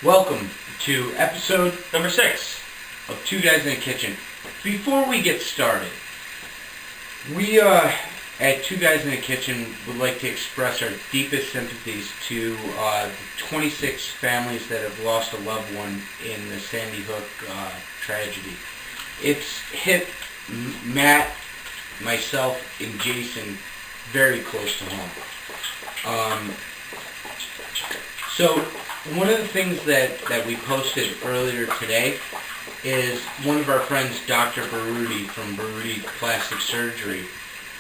Welcome to episode Number 6 of Two Guys in a Kitchen. Before we get started, we at Two Guys in a Kitchen would like to express our deepest sympathies to the 26 families that have lost a loved one in the Sandy Hook tragedy. It's hit Matt, myself, and Jason very close to home. So one of the things that we posted earlier today is one of our friends, Dr. Baruti from Baruti Plastic Surgery,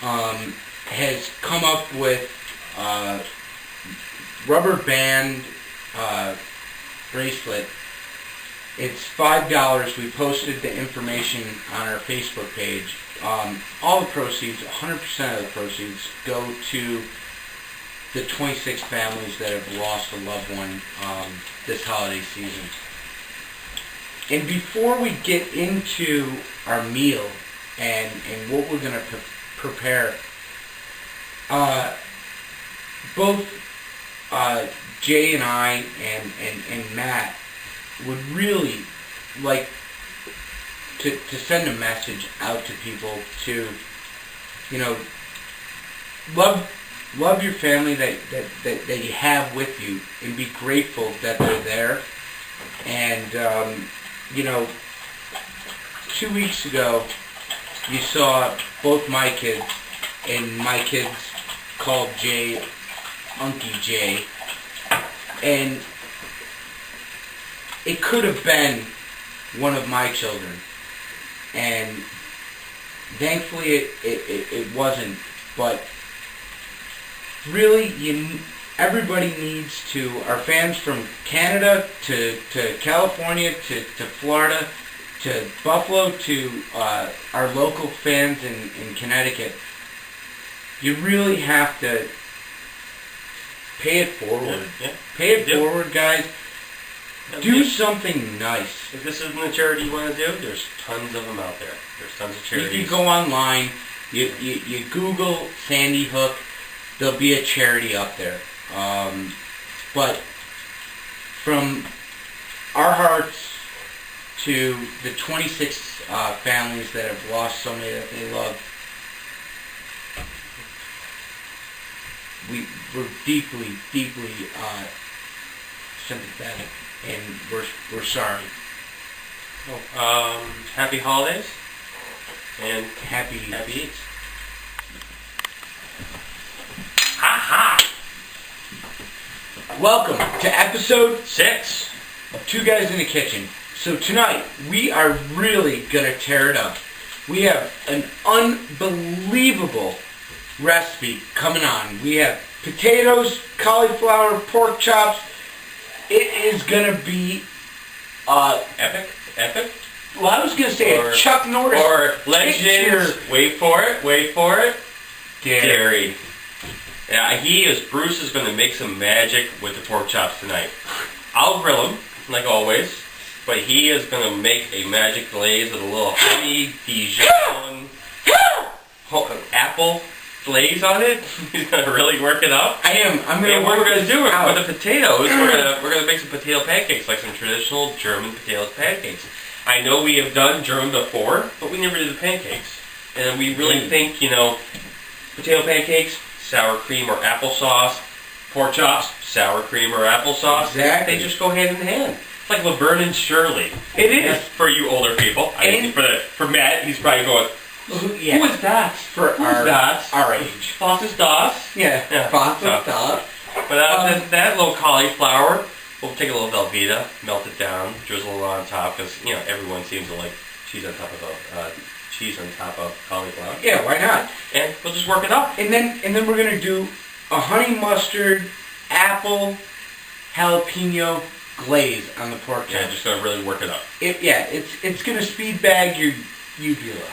has come up with rubber band bracelet. It's $5. We posted the information on our Facebook page. All the proceeds, 100% of the proceeds, go to the 26 families that have lost a loved one this holiday season. And before we get into our meal and what we're going to prepare, both Jay and I and Matt would really like to send a message out to people to, love your family that you have with you and be grateful that they're there. And, 2 weeks ago, you saw both my kids, and my kids called Jay Unky Jay. And it could have been one of my children. And thankfully it wasn't. But really, everybody needs to, our fans from Canada to California to Florida to Buffalo to our local fans in Connecticut, you really have to pay it forward. Yeah. Pay it forward, guys. Do something nice. If this isn't the charity you want to do, there's tons of them out there. There's tons of charities. You can go online, you Google Sandy Hook, there'll be a charity up there. But from our hearts to the 26 families that have lost somebody that they love, we're deeply sympathetic, and we're sorry. Happy holidays and Happy eats. Welcome to episode 6 of Two Guys in the Kitchen. So tonight, we are really going to tear it up. We have an unbelievable recipe coming on. We have potatoes, cauliflower, pork chops. It is going to be epic. Well, I was going to say a Chuck Norris or Legends. Wait for it. Gary. Yeah, Bruce is going to make some magic with the pork chops tonight. I'll grill them, like always, but he is going to make a magic glaze with a little honey Dijon apple glaze on it. He's going to really work it up. I'm going to work what we're going to do with the potatoes, we're going to make some potato pancakes, like some traditional German potato pancakes. I know we have done German before, but we never did the pancakes. And we really think, potato pancakes, sour cream or applesauce, pork chops, sour cream or applesauce. Exactly. They just go hand in hand. It's like Laverne and Shirley. It is. For you older people. For Matt, he's probably going, yeah. Who is that? Our age. Foss's Das? Yeah. Foss's Das. But that little cauliflower, we'll take a little Velveeta, melt it down, drizzle it on top, because, everyone seems to like cheese on top of cauliflower. Yeah, why not? And we'll just work it up. And then we're gonna do a honey mustard, apple, jalapeno glaze on the pork chops. Yeah, just gonna really work it up. It's gonna speed bag your uvula.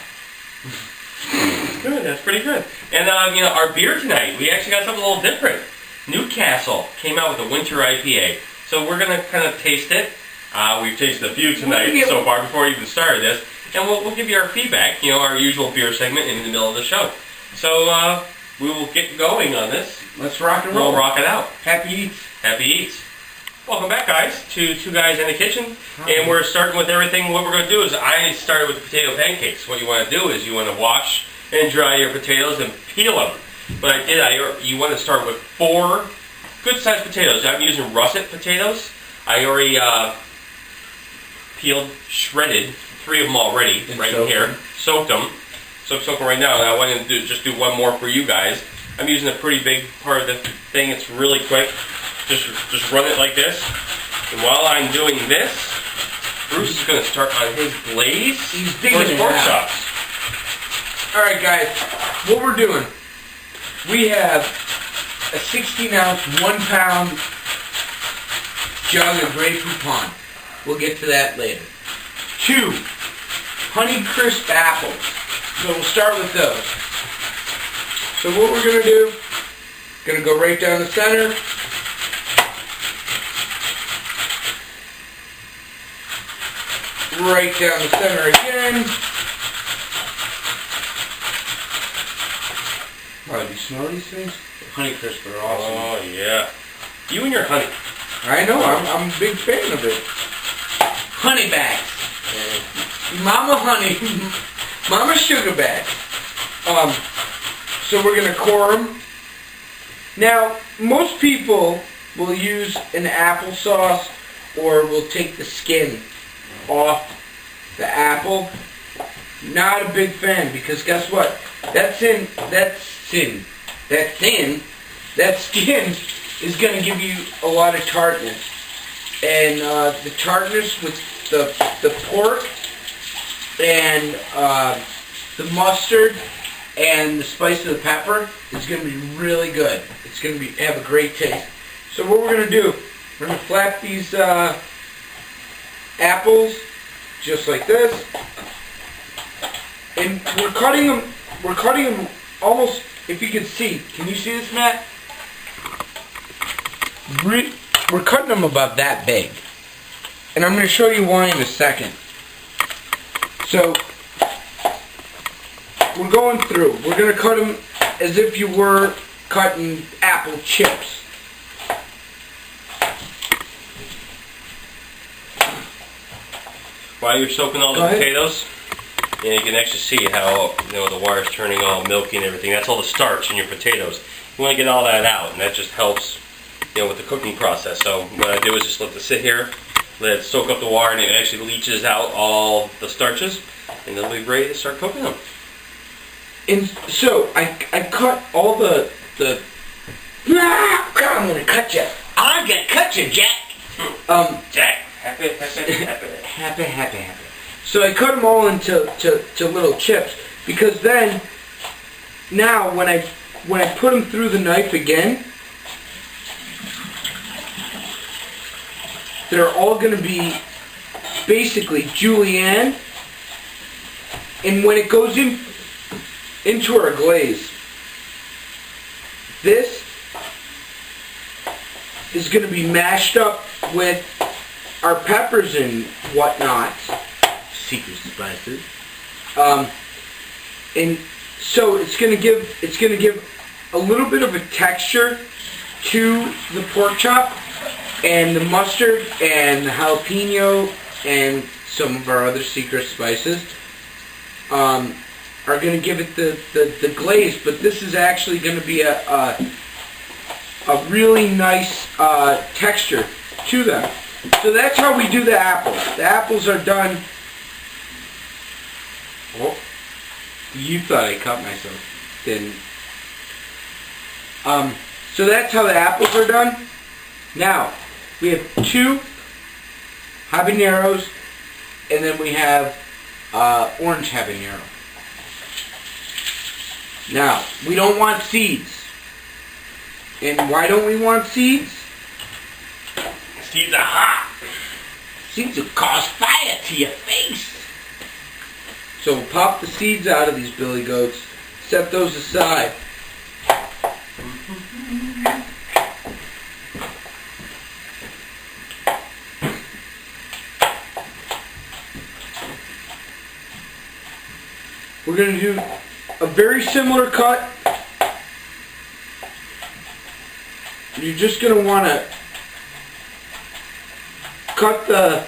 Good, that's pretty good. And our beer tonight, we actually got something a little different. Newcastle came out with a winter IPA, so we're gonna kind of taste it. We've tasted a few tonight so far before we even started this. And we'll give you our feedback, our usual beer segment in the middle of the show. So we will get going on this. Let's rock and roll. We'll rock it out. Happy eats. Happy eats. Welcome back, guys, to Two Guys in the Kitchen. And we're starting with everything. What we're going to do is I started with the potato pancakes. What you want to do is you want to wash and dry your potatoes and peel them. But you want to start with 4 good-sized potatoes. I'm using russet potatoes. I already peeled, shredded 3 of them already, and right in here. Them. Soaked them. Soak them right now. And I want to just do one more for you guys. I'm using a pretty big part of the thing. It's really quick. Just run it like this. And while I'm doing this, Bruce is going to start on his glaze He's for digging his it pork out. chops. Alright guys, what we're doing, we have a 16-ounce, 1-pound jug of Grey Poupon. We'll get to that later. 2 Honey Crisp apples. So we'll start with those. So what we're going to do, going to go right down the center. Right down the center again. Oh, do you smell these things? Honey Crisp are awesome. Oh, yeah. You and your honey. I know, I'm a big fan of it. Honey bags. Mama honey. Mama sugar bags. So we're going to core them. Now, most people will use an applesauce or will take the skin off the apple. Not a big fan because guess what? That skin is going to give you a lot of tartness. And the tartness with the pork and the mustard and the spice of the pepper is going to be really good. It's going to have a great taste. So what we're going to do, we're going to flap these apples just like this, and we're cutting them almost, if you can see, can you see this, Matt? We're cutting them about that big, and I'm going to show you why in a second. So we're going through, we're going to cut them as if you were cutting apple chips. While you're soaking all the potatoes, you can actually see how the water's turning all milky and everything. That's all the starch in your potatoes. You want to get all that out, and that just helps with the cooking process. So what I do is just let it sit here, let it soak up the water, and it actually leaches out all the starches, and then we'll be ready to start cooking them. And so I cut all the I'm gonna cut you. I'm gonna cut you, Jack. Jack. Happy. So I cut them all into little chips because then, now when I put them through the knife again, they're all going to be basically julienne, and when it goes into our glaze, this is going to be mashed up with our peppers and whatnot, secret spices, and so it's going to give a little bit of a texture to the pork chop, and the mustard and the jalapeno and some of our other secret spices are going to give it the glaze. But this is actually going to be a really nice texture to them. So that's how we do the apples. The apples are done. Oh, you thought I cut myself, didn't? So that's how the apples are done. Now, we have 2 habaneros, and then we have orange habanero. Now, we don't want seeds. And why don't we want seeds? Seeds are hot. Seeds will cause fire to your face. So we'll pop the seeds out of these billy goats, set those aside. We're going to do a very similar cut. You're just going to want to cut the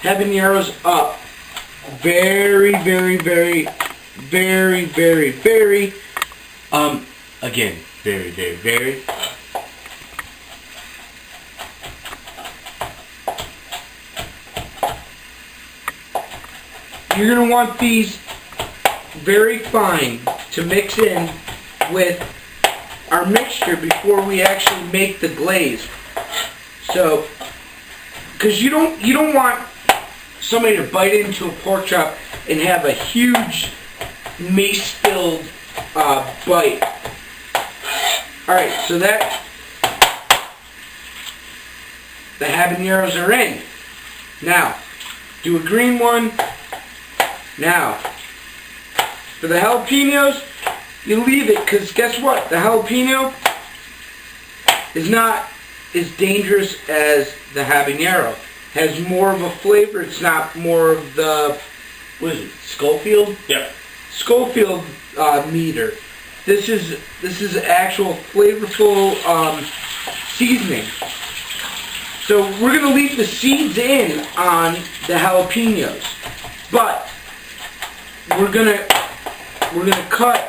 habaneros up very, very, very, very, very, very, again, very, very, very. You're going to want these very fine to mix in with our mixture before we actually make the glaze. So, because you don't want somebody to bite into a pork chop and have a huge mace-filled bite. Alright, so that the habaneros are in. Now, do a green one. Now, for the jalapenos, you leave it, because guess what? The jalapeno is not as dangerous as the habanero. Has more of a flavor. It's not more of the, what is it, Schofield? Yeah. Schofield meter. This is actual flavorful seasoning. So we're gonna leave the seeds in on the jalapenos, but we're gonna cut.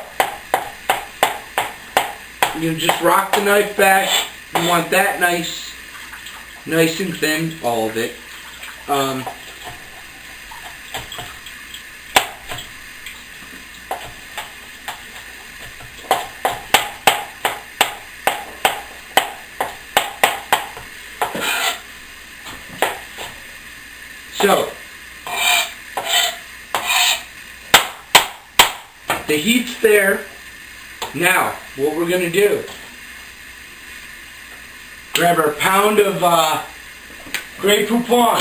You just rock the knife back. You want that nice and thin, all of it. So, the heat's there. Now, what we're going to do, grab our pound of Grey Poupon.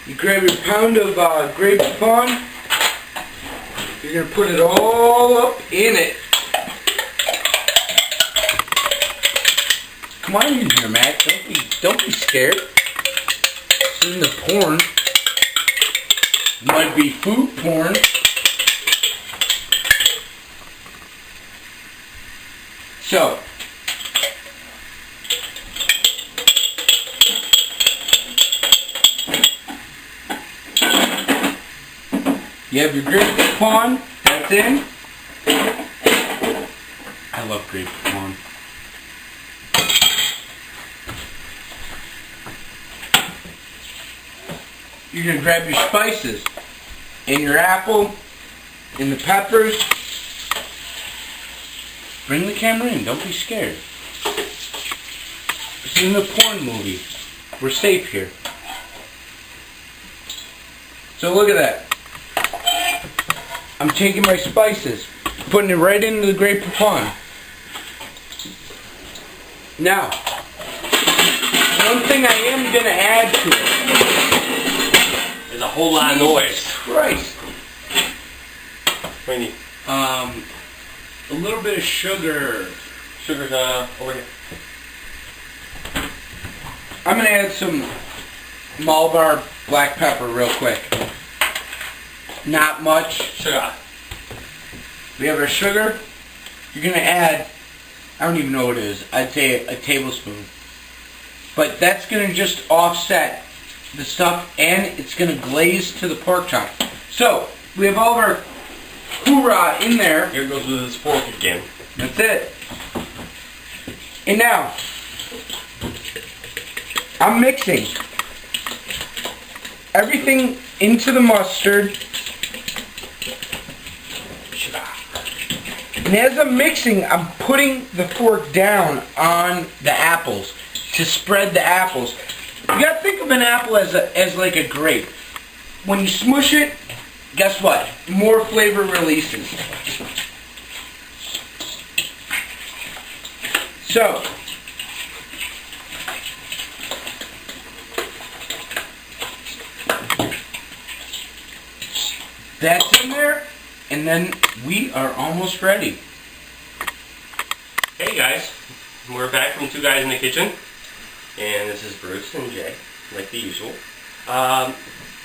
You grab your pound of Grey Poupon. You're going to put it all up in it. Come on in here, Matt. Don't be scared. This isn't the porn. It might be food porn. So, you have your Grey Poupon, that's in. I love Grey Poupon. You're going to grab your spices and your apple and the peppers. Bring the camera in, don't be scared. This isn't a porn movie. We're safe here. So look at that. I'm taking my spices, putting it right into the Grey Poupon. Now, one thing I am going to add to it. There's a whole lot of noise. Christ. What do you need? A little bit of sugar. Sugar's over here. I'm going to add some Malabar black pepper real quick. Not much. Sugar. We have our sugar. You're going to add, I don't even know what it is. I'd say a tablespoon. But that's going to just offset the stuff, and it's going to glaze to the pork chop. So, we have all of our hoorah in there. Here goes with this fork again. That's it. And now, I'm mixing everything into the mustard. And as I'm mixing, I'm putting the fork down on the apples to spread the apples. You gotta think of an apple as like a grape. When you smush it, guess what? More flavor releases. So, that's in there. and then we are almost ready. Hey guys, we're back from Two Guys in the Kitchen, and this is Bruce and Jay, like the usual.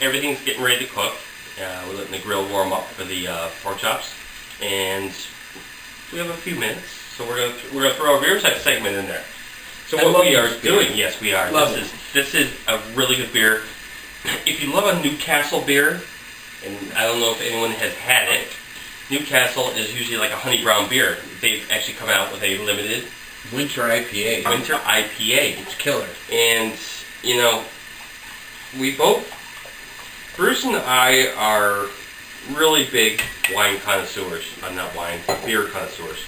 Everything's getting ready to cook. We're letting the grill warm up for the pork chops, and we have a few minutes, so we're gonna throw a beer segment in there. So I what love we are this beer. doing, yes, we are. Love This is a really good beer. If you love a Newcastle beer, and I don't know if anyone has had it, Newcastle is usually like a honey brown beer. They've actually come out with a limited Winter IPA. winter IPA. It's killer. And, you know, Bruce and I are really big wine connoisseurs. Not wine, but beer connoisseurs.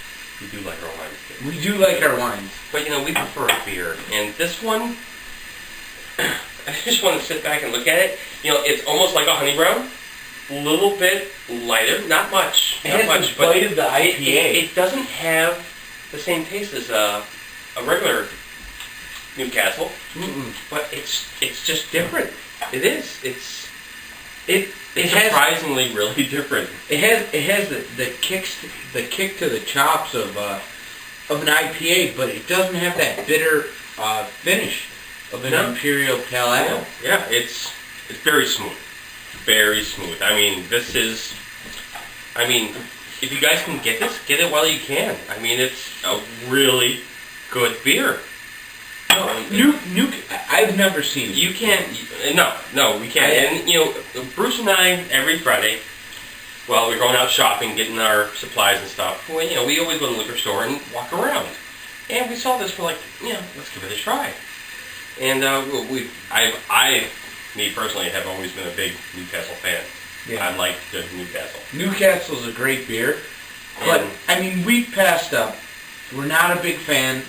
We do like our wines too. We do like our wines. But, you know, we prefer a beer. And this one, I just want to sit back and look at it. You know, it's almost like a honey brown. A little bit lighter, not much. It Not has much, the but bite of the IPA. it doesn't have the same taste as a regular Newcastle. Mm-mm. But it's just different. It is. It's has surprisingly really different. It has the kick to the chops of an IPA, but it doesn't have that bitter finish of an Imperial Pale Ale. Yeah, it's very smooth. Very smooth. I mean, if you guys can get this, get it while you can. I mean, it's a really good beer. I've never seen it. You can't. No, we can't. And you know, Bruce and I every Friday, while we're going out shopping, getting our supplies and stuff. Well, you know, we always go to the liquor store and walk around. And we saw this. We're like, let's give it a try. And me personally, have always been a big Newcastle fan. Yeah. I like the Newcastle. Newcastle's a great beer, but And- I mean, we passed up. We're not a big fan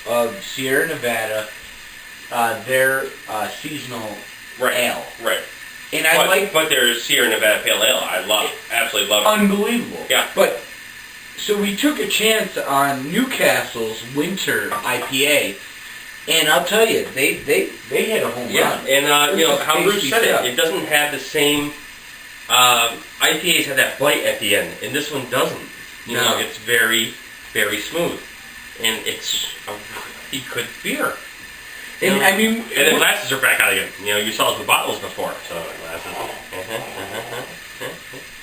of Sierra Nevada, their seasonal ale. Right. And I But there's Sierra Nevada Pale Ale. I absolutely love it. unbelievable. Yeah. But so we took a chance on Newcastle's winter IPA, and I'll tell you, they had a home Yeah, run. and you know This is how Bruce tasty said stuff. it doesn't have the same. IPAs have that bite at the end, and this one doesn't. You No. know, it's very, very smooth, and it's a really good beer. You And know? I mean, And the glasses are back out again. You know, you saw the bottles before, so glasses.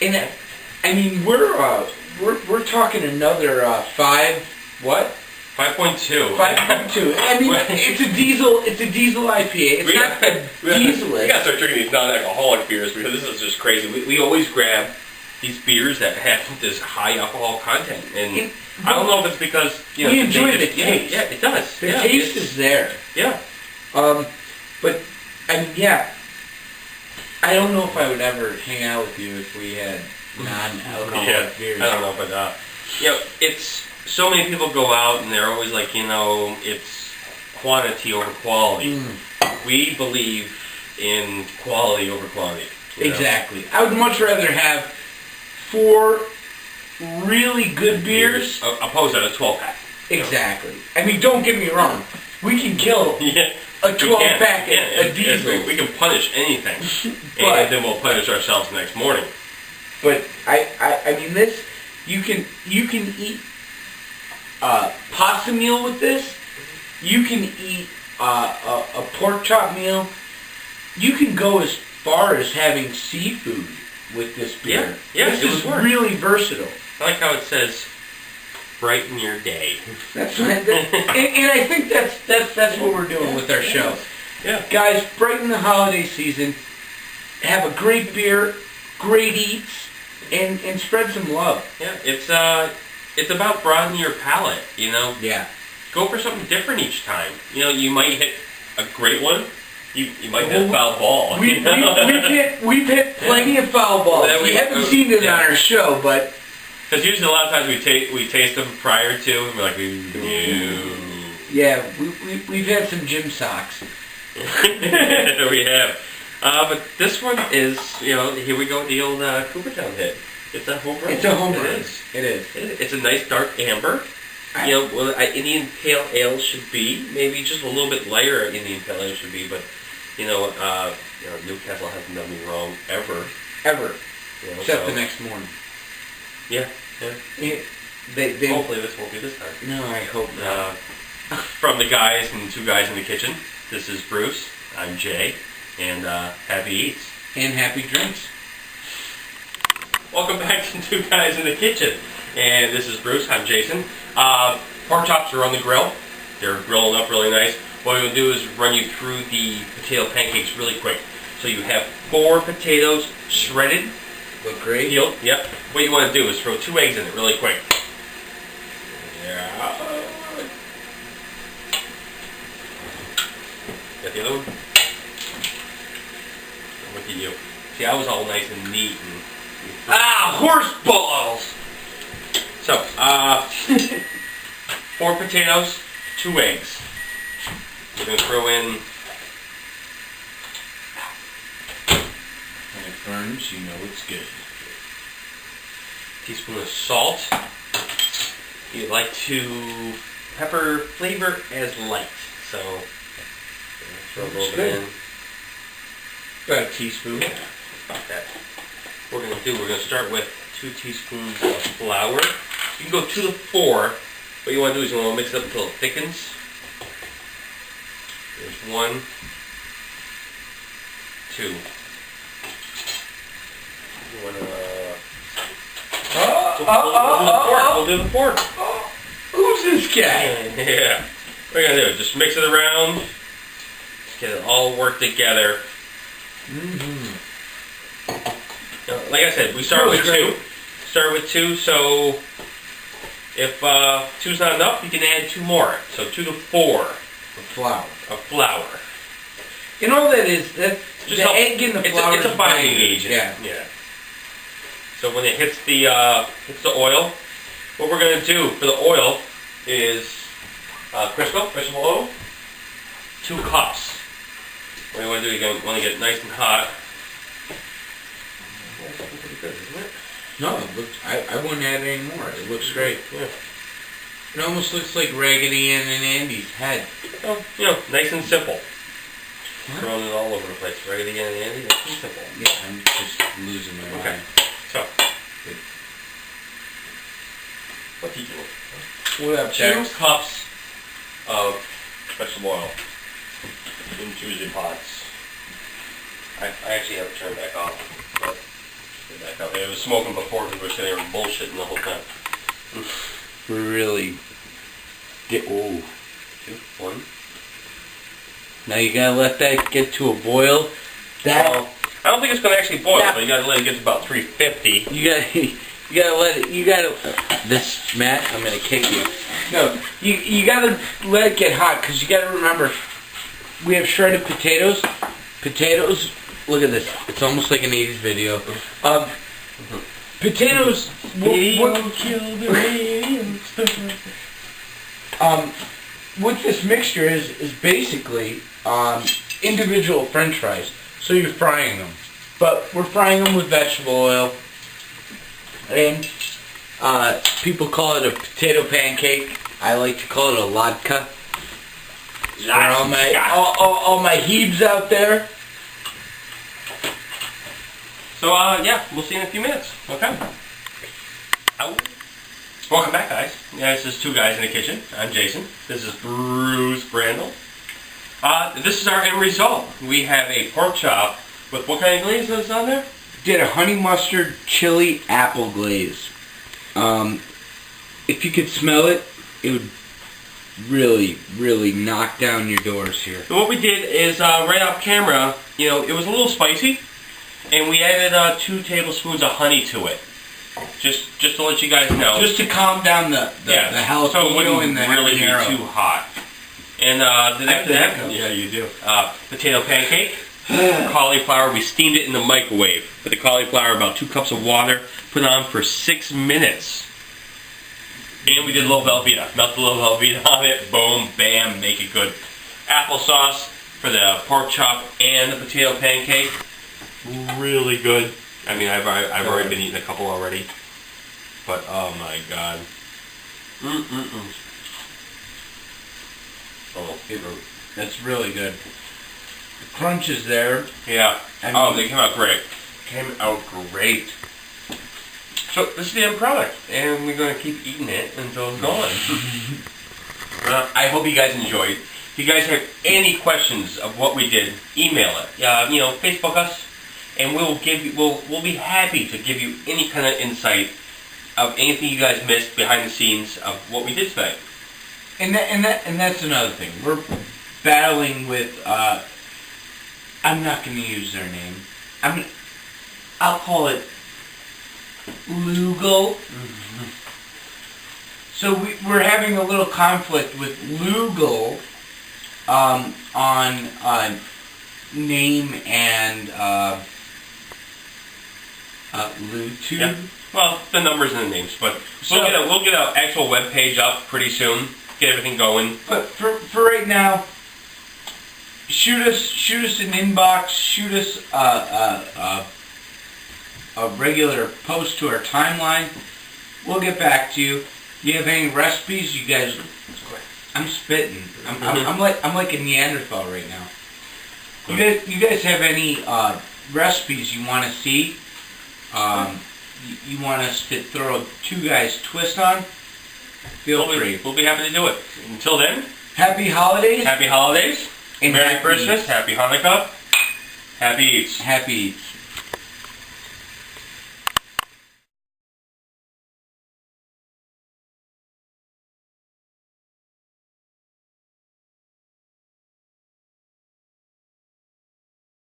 and I mean, we're talking another 5.2. 5.2. I mean, it's a diesel IPA. It's not diesel. We gotta start drinking these non-alcoholic beers because this is just crazy. We always grab these beers that have this high alcohol content, and I don't know if it's because we enjoy the taste. Yeah, it does. The taste is there. Yeah. But I mean, yeah. I don't know if I would ever hang out with you if we had non-alcoholic beers. I don't know, but you know, it's so many people go out and they're always like, it's quantity over quality. We believe in quality over quantity. You know? Exactly. I would much rather have 4 really good beers. Opposed to a 12-pack. Exactly. I mean, don't get me wrong. We can kill Yeah. a 12-pack of diesel. We can punish anything, But- and then we'll punish ourselves the next morning. But I mean, this you can eat pasta meal with this. You can eat a pork chop meal. You can go as far as having seafood with this beer. Yeah, this it is would work. really versatile. I like how it says, "Brighten your day." That's and I think that's what we're doing with our show. Yeah. Guys, brighten the holiday season. Have a great beer, great eats, and spread some love. Yeah, it's about broadening your palate. You know, Yeah. go for something different each time. You know, you might hit a great one. You might hit a foul ball. We've hit plenty of foul balls. Well, We haven't seen it on our show, but Because usually a lot of times we taste them prior to, and we're like, no. yeah, we've had some gym socks. We have. But this one is, here we go with the old Coopertown hit. It's a home run. It's a home run. It is. It is. It's a nice dark amber. What Indian Pale Ale should be. Maybe just a little bit lighter Indian Pale Ale should be, but, Newcastle hasn't done me wrong ever. Except so. the next morning. Yeah. They Hopefully this won't be this time. no, I hope not. From the guys and two guys in the kitchen, this is Bruce, I'm Jay, and happy eats. And happy drinks. Welcome back to Two Guys in the Kitchen. And this is Bruce, I'm Jason. Pork chops are on the grill. They're grilling up really nice. What we're going to do is run you through the potato pancakes really quick. So you have 4 potatoes shredded. Look great. Peeled. Yep. What you want to do is throw 2 eggs in it really quick. Yeah. Got the other one? Look at you. See, I was all nice and neat. Horse balls! So, 4 potatoes, 2 eggs. We're going to throw in... When it burns, you know it's good. Teaspoon of salt. You'd like to pepper flavor as light. So, throw a little bit in. About a teaspoon. Yeah, about that. What we're going to do, we're going to start with 2 teaspoons of flour. You can go 2 to 4. What you want to do is you want to mix it up until it thickens. There's 1, 2. You want to... We'll do the pork. Who's this guy? Yeah. What we're going to do, just mix it around. Just get it all worked together. Like I said, we start with 2. Start with 2, so if 2's not enough, you can add 2 more. So 2 to 4 Flour. of flour. You know that is that Just the egg in the flour. It's a binding agent. Yeah. So when it hits the oil, what we're going to do for the oil is Crisco vegetable oil, 2 cups. What you want to do, you're going to want to get it nice and hot. That's looking pretty good, isn't it? No, it looks, I wouldn't add any more. It looks great. Yeah. It almost looks like Raggedy Ann and Andy's head. Oh, nice and simple. Throwing it all over the place. Raggedy Ann and Andy, nice and simple. Yeah, I'm just losing my Okay. mind. So, what do you do? What up, 2 Jax? cups of vegetable oil in Tuesday pots. I actually have it turned back off. But get back up. It was smoking before because we were sitting there bullshitting the whole time. Really. Oh. 2, 1. Now you gotta let that get to a boil. That I don't think it's going to actually boil, but you got to let it get to about 350. you gotta let it. You gotta. This Matt, I'm gonna kick you. No, you gotta let it get hot because you gotta remember we have shredded potatoes. Potatoes. Look at this. It's almost like an 80s video. Potatoes. What this mixture is basically individual French fries. So you're frying them, but we're frying them with vegetable oil, and people call it a potato pancake. I like to call it a latke. For all my Hebes out there. So, yeah, we'll see you in a few minutes. Okay. Welcome back, guys. Yeah, this is Two Guys in the Kitchen. I'm Jason. This is Bruce Brandel. This is our end result. We have a pork chop with what kind of glaze is on there? Did a honey mustard chili apple glaze. If you could smell it, it would really, really knock down your doors here. So what we did is, right off camera, it was a little spicy, and we added 2 tablespoons of honey to it. Just to let you guys know. Just to calm down the jalapeno so it wouldn't and the really be habanero. too hot. And after that, yeah, you do. Potato pancake, cauliflower. We steamed it in the microwave. Put the cauliflower, about 2 cups of water, put it on for 6 minutes. And we did low Velveeta. Melt the low Velveeta on it. Boom, bam, make it good. Applesauce for the pork chop and the potato pancake. Really good. I mean, I've already been eating a couple already. But, oh my god. Oh, That's really good. The crunch is there. yeah. I mean, they came out great. Came out great. So this is the end product, and we're going to keep eating it until it's gone. I hope you guys enjoyed. If you guys have any questions of what we did, email it. Facebook us, and we'll be happy to give you any kind of insight of anything you guys missed behind the scenes of what we did tonight. And that's another thing. We're battling with. I'm not going to use their name. I'll call it Lugal. Mm-hmm. So we're having a little conflict with Lugal on name and LuTube. Yeah. Well, the numbers and the names, but we'll get an actual web page up pretty soon. Get everything going. But for right now, shoot us an inbox. Shoot us a regular post to our timeline. We'll get back to you. You have any recipes, you guys? I'm spitting. I'm like a Neanderthal right now. You guys have any recipes you want to see? You want us to throw a two guys twist on? Feel free. We'll be happy to do it. Until then, happy holidays. Happy holidays. And Merry Christmas. Happy Hanukkah. Happy Eats. Happy Eats.